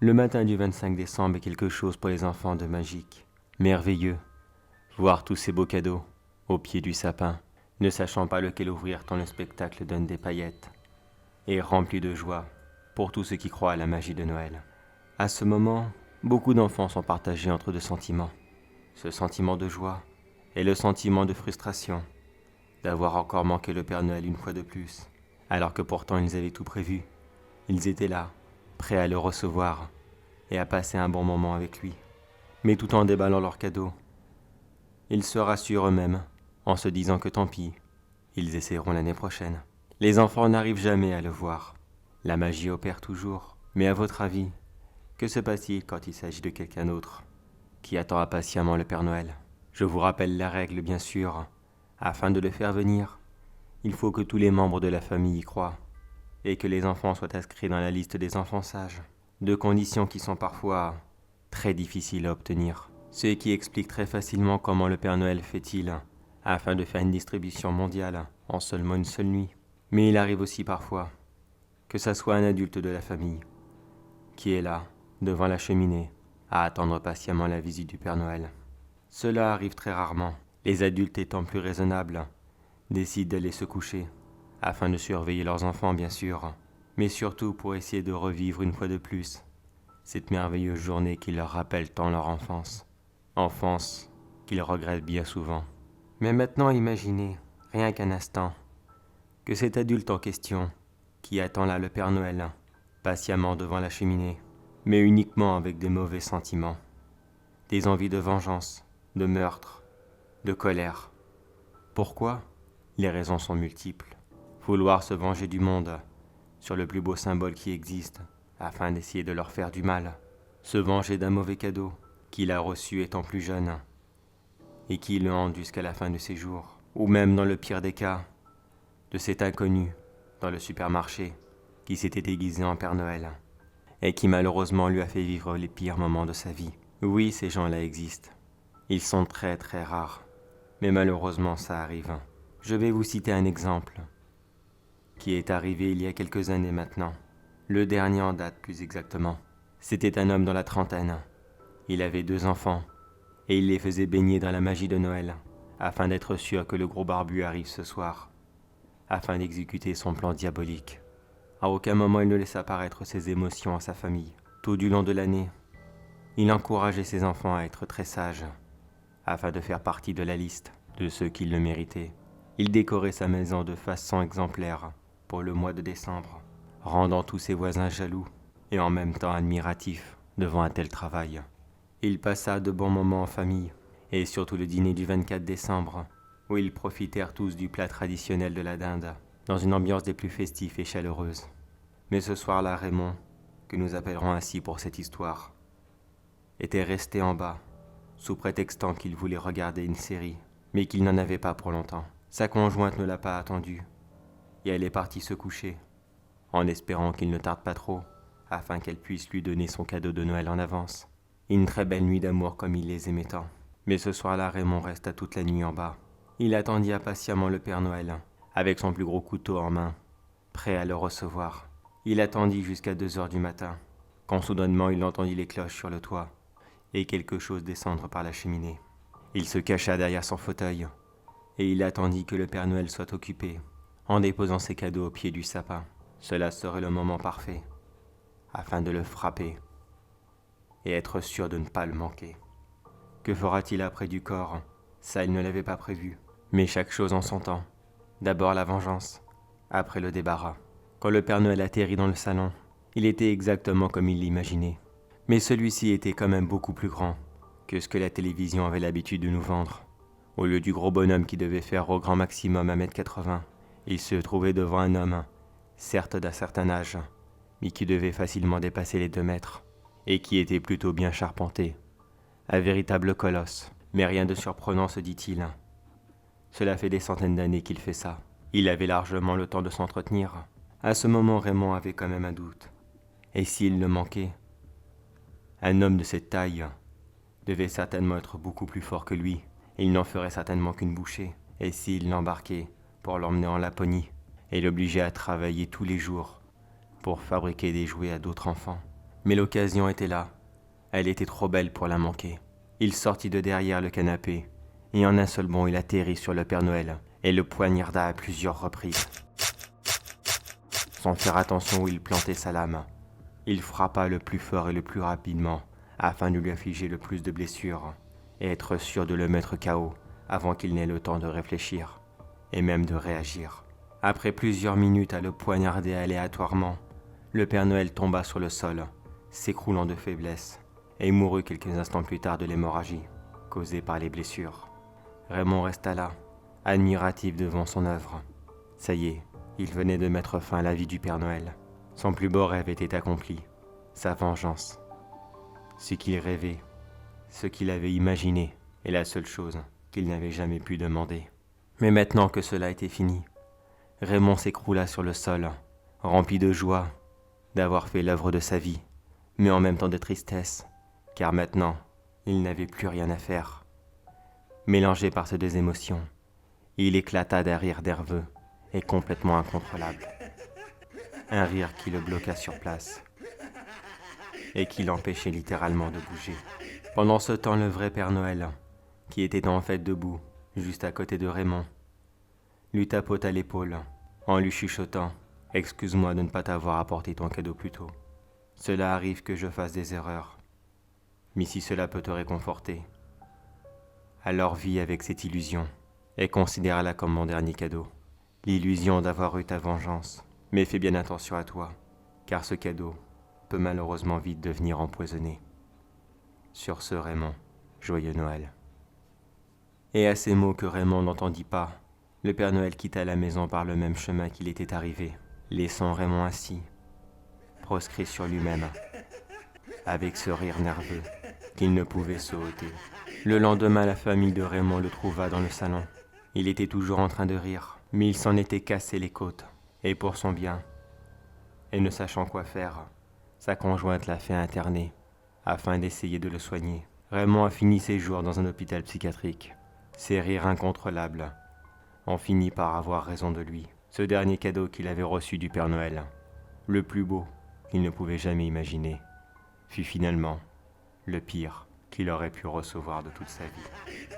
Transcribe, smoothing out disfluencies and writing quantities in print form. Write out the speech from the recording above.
Le matin du 25 décembre est quelque chose pour les enfants de magique, merveilleux. Voir tous ces beaux cadeaux, au pied du sapin, ne sachant pas lequel ouvrir tant le spectacle donne des paillettes, et rempli de joie pour tous ceux qui croient à la magie de Noël. À ce moment, beaucoup d'enfants sont partagés entre deux sentiments. Ce sentiment de joie et le sentiment de frustration d'avoir encore manqué le Père Noël une fois de plus, alors que pourtant ils avaient tout prévu. Ils étaient là, prêts à le recevoir et à passer un bon moment avec lui, mais tout en déballant leurs cadeaux. Ils se rassurent eux-mêmes en se disant que tant pis, ils essaieront l'année prochaine. Les enfants n'arrivent jamais à le voir. La magie opère toujours, mais à votre avis, que se passe-t-il quand il s'agit de quelqu'un d'autre qui attend impatiemment le Père Noël? Je vous rappelle la règle, bien sûr. Afin de le faire venir, il faut que tous les membres de la famille y croient et que les enfants soient inscrits dans la liste des enfants sages. Deux conditions qui sont parfois très difficiles à obtenir. Ce qui explique très facilement comment le Père Noël fait-il afin de faire une distribution mondiale en seulement une seule nuit. Mais il arrive aussi parfois que ça soit un adulte de la famille qui est là, devant la cheminée, à attendre patiemment la visite du Père Noël. Cela arrive très rarement. Les adultes étant plus raisonnables, décident d'aller se coucher, afin de surveiller leurs enfants bien sûr, mais surtout pour essayer de revivre une fois de plus cette merveilleuse journée qui leur rappelle tant leur enfance. Enfance qu'ils regrettent bien souvent. Mais maintenant imaginez, rien qu'un instant, que cet adulte en question, qui attend là le Père Noël, patiemment devant la cheminée, mais uniquement avec des mauvais sentiments, des envies de vengeance, de meurtre, de colère. Pourquoi? Les raisons sont multiples. Vouloir se venger du monde sur le plus beau symbole qui existe, afin d'essayer de leur faire du mal. Se venger d'un mauvais cadeau qu'il a reçu étant plus jeune et qui le hante jusqu'à la fin de ses jours. Ou même dans le pire des cas, de cet inconnu dans le supermarché qui s'était déguisé en Père Noël et qui malheureusement lui a fait vivre les pires moments de sa vie. Oui, ces gens-là existent. Ils sont très très rares, mais malheureusement ça arrive. Je vais vous citer un exemple qui est arrivé il y a quelques années maintenant. Le dernier en date plus exactement. C'était un homme dans la trentaine. Il avait 2 enfants et il les faisait baigner dans la magie de Noël afin d'être sûr que le gros barbu arrive ce soir, afin d'exécuter son plan diabolique. À aucun moment il ne laissa paraître ses émotions à sa famille. Tout du long de l'année, il encourageait ses enfants à être très sages, afin de faire partie de la liste de ceux qui le méritaient. Il décorait sa maison de façon exemplaire pour le mois de décembre, rendant tous ses voisins jaloux et en même temps admiratifs devant un tel travail. Il passa de bons moments en famille, et surtout le dîner du 24 décembre, où ils profitèrent tous du plat traditionnel de la dinde, dans une ambiance des plus festives et chaleureuses. Mais ce soir-là, Raymond, que nous appellerons ainsi pour cette histoire, était resté en bas, sous prétextant qu'il voulait regarder une série, mais qu'il n'en avait pas pour longtemps. Sa conjointe ne l'a pas attendu, et elle est partie se coucher, en espérant qu'il ne tarde pas trop, afin qu'elle puisse lui donner son cadeau de Noël en avance. Une très belle nuit d'amour comme il les aimait tant. Mais ce soir-là, Raymond resta toute la nuit en bas. Il attendit impatiemment le Père Noël, avec son plus gros couteau en main, prêt à le recevoir. Il attendit jusqu'à 2 heures du matin, quand soudainement il entendit les cloches sur le toit, et quelque chose descendre par la cheminée. Il se cacha derrière son fauteuil, et il attendit que le Père Noël soit occupé, en déposant ses cadeaux au pied du sapin. Cela serait le moment parfait, afin de le frapper, et être sûr de ne pas le manquer. Que fera-t-il après du corps? Ça, il ne l'avait pas prévu. Mais chaque chose en son temps. D'abord la vengeance, après le débarras. Quand le Père Noël atterrit dans le salon, il était exactement comme il l'imaginait. Mais celui-ci était quand même beaucoup plus grand que ce que la télévision avait l'habitude de nous vendre. Au lieu du gros bonhomme qui devait faire au grand maximum 1,80 m, il se trouvait devant un homme, certes d'un certain âge, mais qui devait facilement dépasser les 2 mètres, et qui était plutôt bien charpenté. Un véritable colosse, mais rien de surprenant se dit-il. Cela fait des centaines d'années qu'il fait ça. Il avait largement le temps de s'entretenir. À ce moment, Raymond avait quand même un doute. Et s'il le manquait? Un homme de cette taille devait certainement être beaucoup plus fort que lui, et il n'en ferait certainement qu'une bouchée. Et s'il l'embarquait pour l'emmener en Laponie, et l'obligeait à travailler tous les jours pour fabriquer des jouets à d'autres enfants? Mais l'occasion était là. Elle était trop belle pour la manquer. Il sortit de derrière le canapé, et en un seul bond il atterrit sur le Père Noël, et le poignarda à plusieurs reprises. Sans faire attention où il plantait sa lame, il frappa le plus fort et le plus rapidement, afin de lui affliger le plus de blessures, et être sûr de le mettre KO avant qu'il n'ait le temps de réfléchir, et même de réagir. Après plusieurs minutes à le poignarder aléatoirement, le Père Noël tomba sur le sol, s'écroulant de faiblesse, et mourut quelques instants plus tard de l'hémorragie, causée par les blessures. Raymond resta là, admiratif devant son œuvre. Ça y est, il venait de mettre fin à la vie du Père Noël. Son plus beau rêve était accompli, sa vengeance. Ce qu'il rêvait, ce qu'il avait imaginé, est la seule chose qu'il n'avait jamais pu demander. Mais maintenant que cela était fini, Raymond s'écroula sur le sol, rempli de joie d'avoir fait l'œuvre de sa vie, mais en même temps de tristesse, car maintenant, il n'avait plus rien à faire. Mélangé par ces deux émotions, il éclata d'un rire nerveux et complètement incontrôlable. Un rire qui le bloqua sur place et qui l'empêchait littéralement de bouger. Pendant ce temps, le vrai Père Noël, qui était en fait debout, juste à côté de Raymond, lui tapota l'épaule en lui chuchotant « Excuse-moi de ne pas t'avoir apporté ton cadeau plus tôt. Cela arrive que je fasse des erreurs. Mais si cela peut te réconforter, alors vis avec cette illusion et considère-la comme mon dernier cadeau. L'illusion d'avoir eu ta vengeance. Mais fais bien attention à toi, car ce cadeau peut malheureusement vite devenir empoisonné. Sur ce, Raymond, joyeux Noël. » Et à ces mots que Raymond n'entendit pas, le Père Noël quitta la maison par le même chemin qu'il était arrivé, laissant Raymond assis, proscrit sur lui-même, avec ce rire nerveux qu'il ne pouvait se ôter. Le lendemain, la famille de Raymond le trouva dans le salon. Il était toujours en train de rire, mais il s'en était cassé les côtes, et pour son bien. Et ne sachant quoi faire, sa conjointe l'a fait interner, afin d'essayer de le soigner. Raymond a fini ses jours dans un hôpital psychiatrique. Ses rires incontrôlables ont fini par avoir raison de lui. Ce dernier cadeau qu'il avait reçu du Père Noël, le plus beau qu'il ne pouvait jamais imaginer, fut finalement le pire qu'il aurait pu recevoir de toute sa vie.